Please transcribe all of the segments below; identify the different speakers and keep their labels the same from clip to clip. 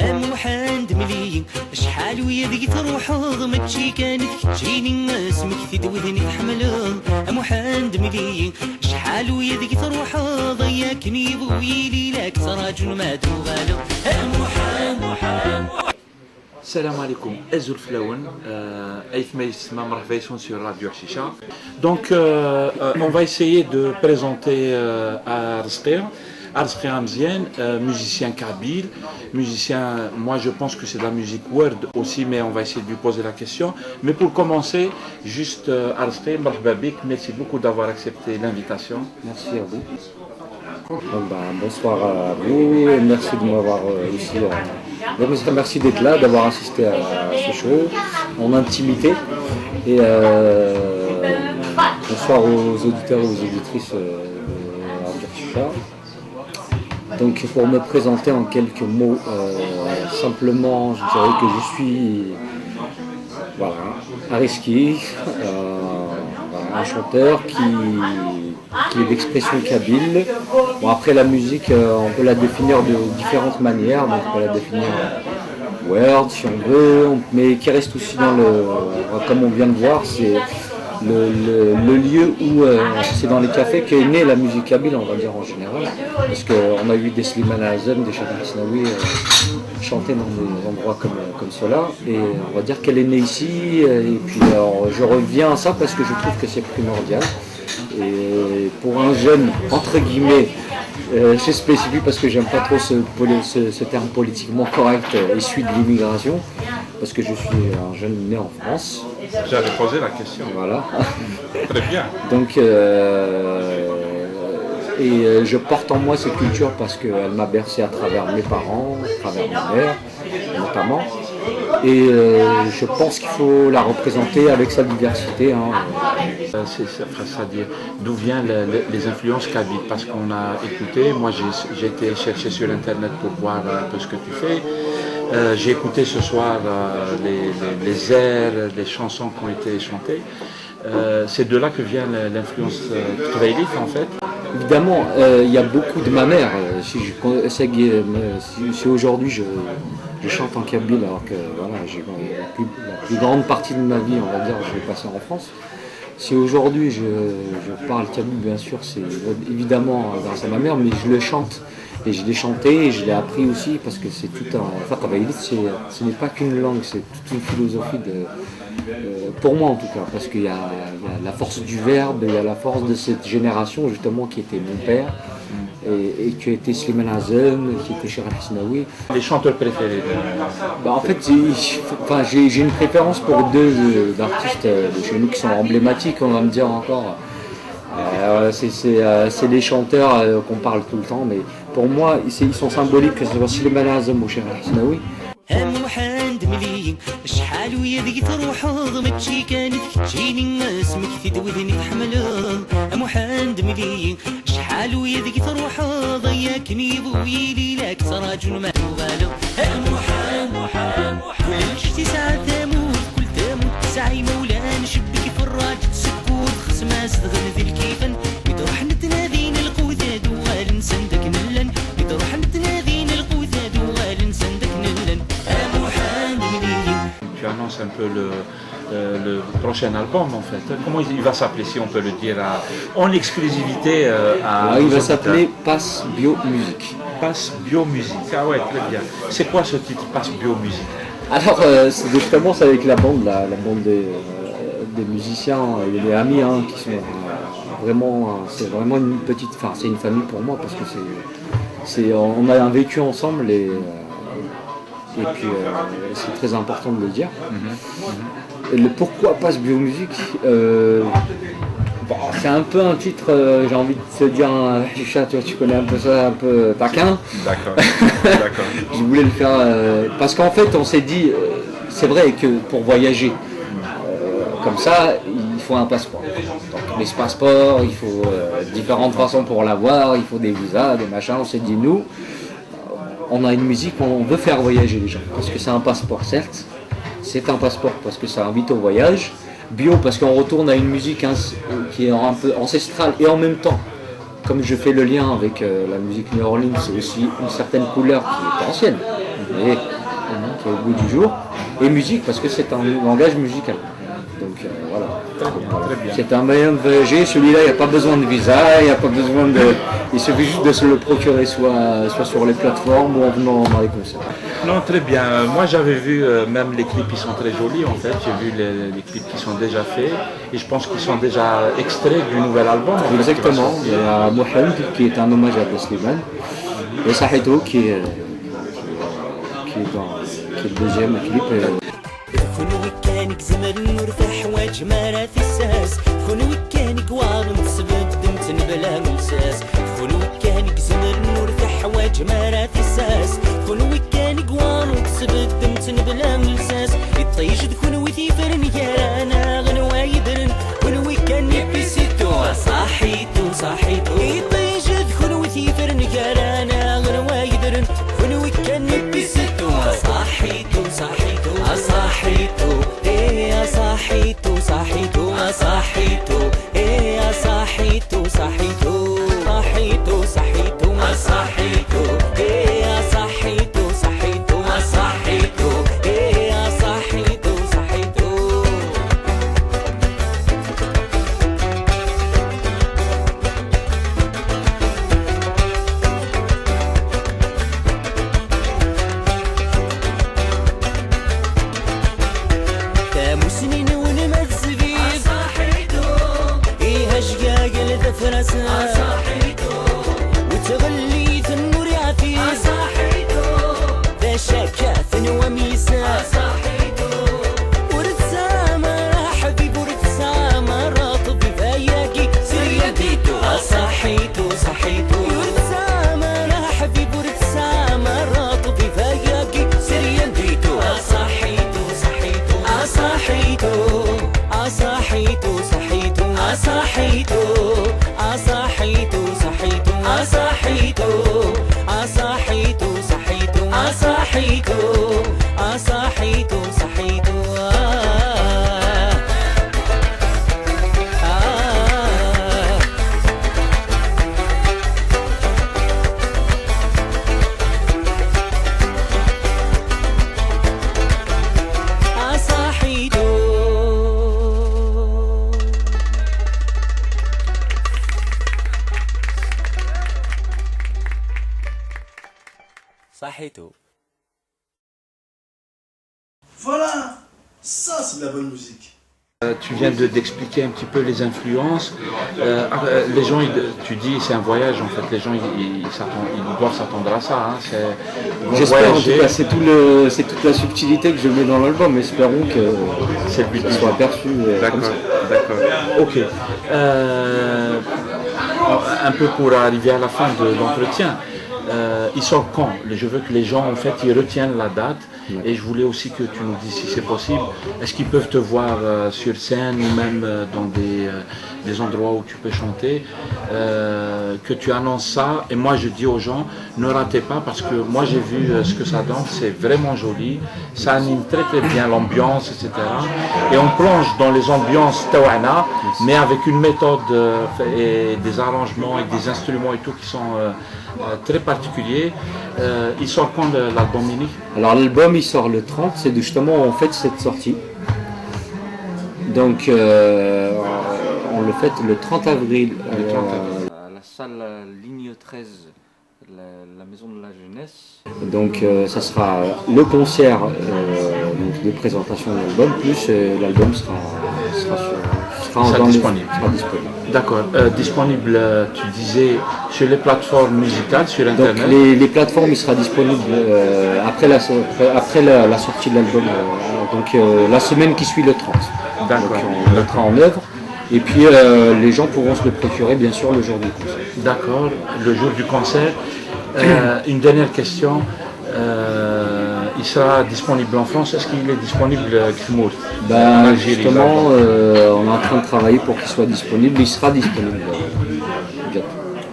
Speaker 1: محاند مليين شحال ويدك تروحض ماشي كانت كتجيني اسمك تدوذني تحمله محاند مليين شحال ويدك تروحض ياكني ضويلي لك تراجل ما تغالو محاند
Speaker 2: Salam alaikum, Azul Flaoun, Aïthmaïs Mamrafayson sur Radio Chicha. Donc, on va essayer de présenter Arzqir Amzien, musicien kabyle, musicien, moi je pense que c'est de la musique word aussi, mais on va essayer de lui poser la question. Mais pour commencer, juste Arzqir, Marhbabik, merci beaucoup d'avoir accepté l'invitation.
Speaker 3: Merci à vous. Bonsoir à vous, merci de m'avoir ici. Merci d'être là, d'avoir assisté à ce show en intimité. Et bonsoir aux auditeurs et aux auditrices de Radio Chicha. Donc pour me présenter en quelques mots, simplement je dirais que je suis Ariski, un chanteur qui est d'expression kabyle. Bon, après la musique, on peut la définir de différentes manières, donc on peut la définir word si on veut, mais qui reste aussi dans le, comme on vient de voir, c'est le lieu où c'est dans les cafés qu'est née la musique kabyle, on va dire en général, parce qu'on a vu des Slimane Azem, des Chadar Snaoui chanter dans des endroits comme cela, et on va dire qu'elle est née ici, et puis alors, je reviens à ça parce que je trouve que c'est primordial. Et pour un jeune, entre guillemets, c'est spécifique parce que j'aime pas trop ce terme politiquement correct issu de l'immigration, parce que je suis un jeune né en France.
Speaker 2: J'avais posé la question.
Speaker 3: Voilà.
Speaker 2: Très bien.
Speaker 3: Donc, je porte en moi cette culture parce qu'elle m'a bercé à travers mes parents, à travers ma mère notamment. Et je pense qu'il faut la représenter avec sa diversité.
Speaker 2: C'est-à-dire d'où viennent les influences kabyles, parce qu'on a écouté, moi j'ai été chercher sur internet pour voir un peu ce que tu fais. J'ai écouté ce soir les airs, les chansons qui ont été chantées. C'est de là que vient l'influence kabylite en fait.
Speaker 3: Évidemment, il y a beaucoup de ma mère. Si aujourd'hui je chante en kabyle, alors que voilà, la plus grande partie de ma vie, on va dire, je l'ai passée en France. Si aujourd'hui je parle kabyle, bien sûr, c'est évidemment grâce à ma mère, mais je le chante. Et je l'ai chanté et je l'ai appris aussi parce que c'est tout un... Enfin, kabylite, ce n'est pas qu'une langue, c'est toute une philosophie pour moi en tout cas, parce qu'il y a la force du verbe, il y a la force de cette génération justement qui était mon père et qui a été Slimane Azem, qui était Chadar Snaoui.
Speaker 2: Les chanteurs préférés
Speaker 3: En fait, j'ai une préférence pour deux artistes de chez nous qui sont emblématiques, on va me dire encore. C'est les chanteurs qu'on parle tout le temps, mais pour moi, ils sont symboliques, que ce soit Slimane Azem ou Chadar Snaoui.
Speaker 1: محاند مليين شحال ويدك تروحض ماشي كانت كتجيني اسمك تدوذني تحمله محاند مليين شحال ويدك تروحض ياكني ضويلي لك تراجل ما تغالو محاند كل شتي ساعة تموت كل تموت سعي مولانا شبك في الراجل سكوت خصما صدغن ذي الكيفن يروح نتنادين القوذة دوال نسندك نلن يروح نتنادين القوذة دوال نسندك نلن.
Speaker 2: Tu annonces un peu le prochain album en fait. Comment il va s'appeler, si on peut le dire en exclusivité
Speaker 3: il va s'appeler Passe Bio Musique.
Speaker 2: Passe Bio Musique, ah ouais, très bien. C'est quoi ce titre, Passe Bio Musique?
Speaker 3: Alors, je commence avec la bande des musiciens et des amis qui sont vraiment, c'est vraiment une petite, enfin c'est une famille pour moi parce que on a un vécu ensemble et puis c'est très important de le dire. Et le pourquoi Passe Biomusique, c'est un peu un titre, j'ai envie de te dire, Chicha, tu connais un peu ça, un peu taquin.
Speaker 2: D'accord.
Speaker 3: Je voulais le faire parce qu'en fait on s'est dit, c'est vrai que pour voyager comme ça, il faut un passeport. Donc les passeports, il faut différentes façons pour l'avoir, il faut des visas, des machins. On s'est dit, nous, on a une musique, on veut faire voyager les gens, parce que c'est un passeport, certes, c'est un passeport parce que ça invite au voyage, bio parce qu'on retourne à une musique qui est un peu ancestrale, et en même temps, comme je fais le lien avec la musique New Orleans, c'est aussi une certaine couleur qui est ancienne, et qui est au bout du jour, et musique parce que c'est un langage musical. Donc voilà.
Speaker 2: Très bien.
Speaker 3: C'est un moyen de voyager, celui-là il n'y a pas besoin de visa, il n'y a pas besoin de. Il suffit juste de se le procurer soit sur les plateformes ou en venant dans les concerts.
Speaker 2: Non, très bien. Moi, j'avais vu même les clips, ils sont très jolis en fait. J'ai vu les clips qui sont déjà faits et je pense qu'ils sont déjà extraits du nouvel album. En fait,
Speaker 3: Exactement, il y a Mohamed qui est un hommage à Besliman et Sahito qui est le deuxième clip.
Speaker 1: خنوي كانك زمر ورث حواج مرات الساس خنوي كانك وارم تسبب دمت بلا مساس خنوي كانك زمر ورث حواج مرات الساس خنوي كانك وارم تسبب دمت بلا مساس يطيج خنوي تيفرن يا انا غنوا يدرن خنوي كان يبسيتو صاحيتو صاحيتو يطيج خنوي تيفرن يا انا غنوا يدرن خنوي كان يبسيتو صاحيتو صاحيتو صاحيتو ايه صاحيتو صاحيتو صاحيتو ايه صاحيتو صاحيتو صاحيتو صاحيتو صاحيتو ايه صاحيتو صاحيتو صاحيتو ايه صاحيتو صاحيتو سنين ونمزبيب إيه شقاق لدفرسنا وتغليت النور عفيف ذا شكاث وميسا ورتسامة حبيب ورتسامة راطب فاياكي سريتيتو صحيتو صحيتو ورتسامة حبيب ورتسامة راطب فاياكي سريتيتو صحيتو صحيتو صحيتو صحيتو صحيتو صحيتو صحيتو صحيتو صحيتو صحيتو صحيتو صحيتو صحيتو صحيتو صحيتو.
Speaker 4: Voilà, ça c'est de la bonne musique.
Speaker 2: Tu viens d'expliquer un petit peu les influences. Les gens, tu dis c'est un voyage en fait. Les gens ils doivent s'attendre à ça. Hein.
Speaker 3: J'espère en tout cas, c'est toute la subtilité que je mets dans l'album. Espérons que
Speaker 2: c'est le but
Speaker 3: qu'il soit perçu comme ça.
Speaker 2: D'accord. Ok. Un peu pour arriver à la fin de l'entretien. Il sort quand? Je veux que les gens en fait ils retiennent la date et je voulais aussi que tu nous dises si c'est possible. Est-ce qu'ils peuvent te voir sur scène ou même dans des endroits où tu peux chanter, que tu annonces ça. Et moi je dis aux gens ne ratez pas parce que moi j'ai vu ce que ça donne, c'est vraiment joli, ça anime très très bien l'ambiance, etc. Et on plonge dans les ambiances tawana mais avec une méthode et des arrangements et des instruments et tout qui sont très particuliers. Il sort quand l'album mini?
Speaker 3: Alors l'album il sort le 30, c'est justement en fait cette sortie. Donc on le fait le 30 avril à la salle ligne 13, la maison de la jeunesse. Donc ça sera le concert de présentation de l'album, plus l'album sera disponible.
Speaker 2: D'accord. Disponible, tu disais, sur les plateformes musicales, sur Internet.
Speaker 3: Donc les plateformes, il sera disponible après la sortie de l'album, donc la semaine qui suit le 30.
Speaker 2: D'accord.
Speaker 3: Donc on mettra en œuvre. Et puis les gens pourront se le procurer bien sûr le jour du concert.
Speaker 2: D'accord, le jour du concert. Une dernière question. Il sera disponible en France. Est-ce qu'il est disponible Khmour?
Speaker 3: Justement, on est en train de travailler pour qu'il soit disponible. Il sera disponible bientôt.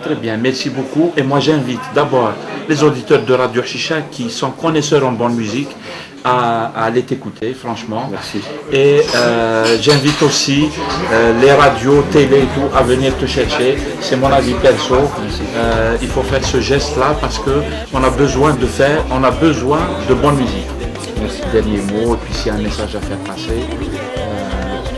Speaker 2: Très bien, merci beaucoup. Et moi j'invite d'abord les auditeurs de Radio Chicha qui sont connaisseurs en bonne musique à aller t'écouter, franchement.
Speaker 3: Merci.
Speaker 2: Et j'invite aussi les radios, télé et tout à venir te chercher. C'est mon avis perso. Il faut faire ce geste-là parce qu'on a besoin de bonne musique.
Speaker 3: Merci.
Speaker 2: Dernier mot, et puis s'il y a un message à faire passer,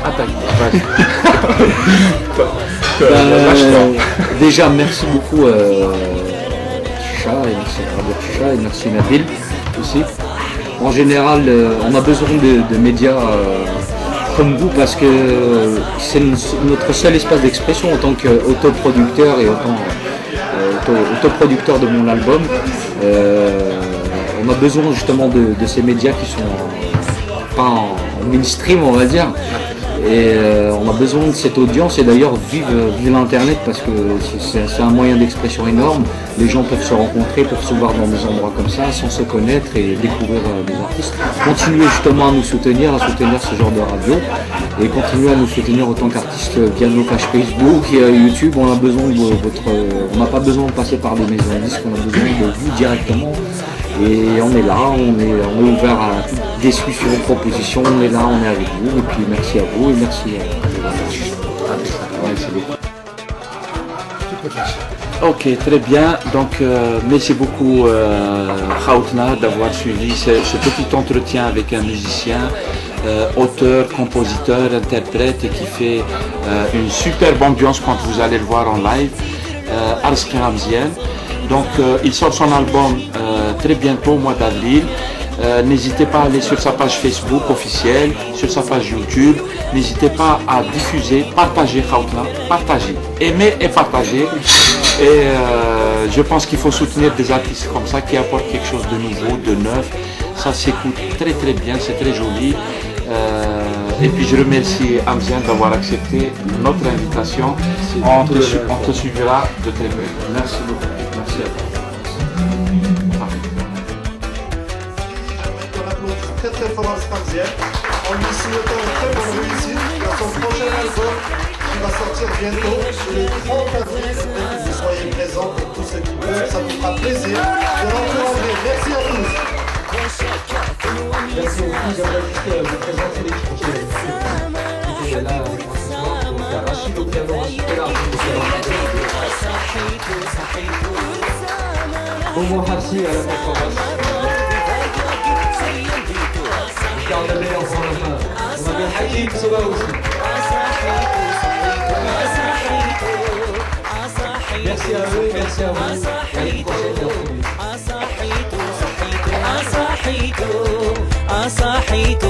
Speaker 2: attaque. Vas-y.
Speaker 3: Déjà, merci beaucoup Chicha, et merci Radio Chicha, et merci Nabil aussi. En général, on a besoin de médias comme vous parce que c'est notre seul espace d'expression en tant qu'autoproducteur et autoproducteur de mon album. On a besoin justement de ces médias qui sont pas en mainstream, on va dire. Et on a besoin de cette audience, et d'ailleurs vive l'internet parce que c'est un moyen d'expression énorme. Les gens peuvent se rencontrer, peuvent se voir dans des endroits comme ça sans se connaître et découvrir des artistes. Continuez justement à nous soutenir, ce genre de radio, et continuez à nous soutenir en tant qu'artistes via nos pages Facebook et YouTube. On a besoin de on n'a pas besoin de passer par des maisons de disques, on a besoin de vous directement. Et on est là, on est ouvert à toute discussion, proposition, on est là, on est avec vous, et puis merci à vous et merci à vous.
Speaker 2: Ok, très bien. Donc, merci beaucoup Khaoutna d'avoir suivi ce petit entretien avec un musicien, auteur, compositeur, interprète, et qui fait une superbe ambiance quand vous allez le voir en live, Arzqi Amzian. Donc, il sort son album très bientôt, au mois d'avril. N'hésitez pas à aller sur sa page Facebook officielle, sur sa page YouTube. N'hésitez pas à diffuser, partager Khaoutna, partager, aimer et partager. Et je pense qu'il faut soutenir des artistes comme ça qui apportent quelque chose de nouveau, de neuf. Ça s'écoute très très bien, c'est très joli. Et puis je remercie Amzian d'avoir accepté notre invitation. On te suivra de très près. Merci beaucoup. Merci à toi.
Speaker 4: On applaudit très très fort Amzian en lui souhaitant une très bonne réussite dans son prochain album qui va sortir bientôt le 30 avril. Que vous soyez présents pour tous ceux qui peuvent, ça nous fera plaisir de l'encourager. Merci à tous.
Speaker 3: Merci beaucoup, j'aimerais juste vous présenter l'équipe qui est là avec moi ce soir. Donc il y a Rachid au piano, Rachid au large, Omar Hassi à la contrebasse. Ricardo Dallet en prend la main. On avait Hakim Soba aussi. Merci à eux, merci à vous. À une prochaine.
Speaker 1: صحيت